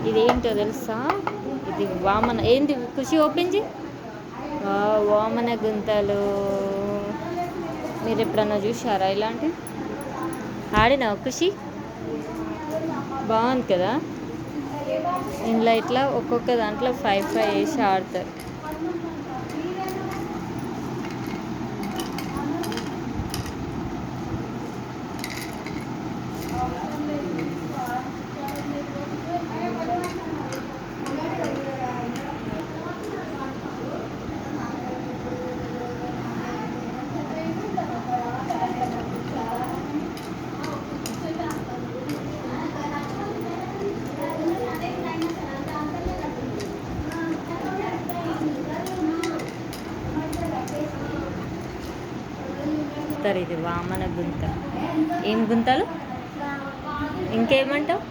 ఇదేంటో తెలుసా? ఇది వామన ఏంటి ఖుషి ఓపెన్ చేయి. వామన గుంతలు. మీరు ఎప్పుడన్నా చూసారా ఇలాంటివి? ఆడినావా ఖుషి? బాగుంది కదా. ఇందులో ఇట్లా ఒక్కొక్క దాంట్లో 5 వేసి ఆడతారు. ఇది వామన గుంత. ఏం గుంతలు? ఇంకేమంటావు?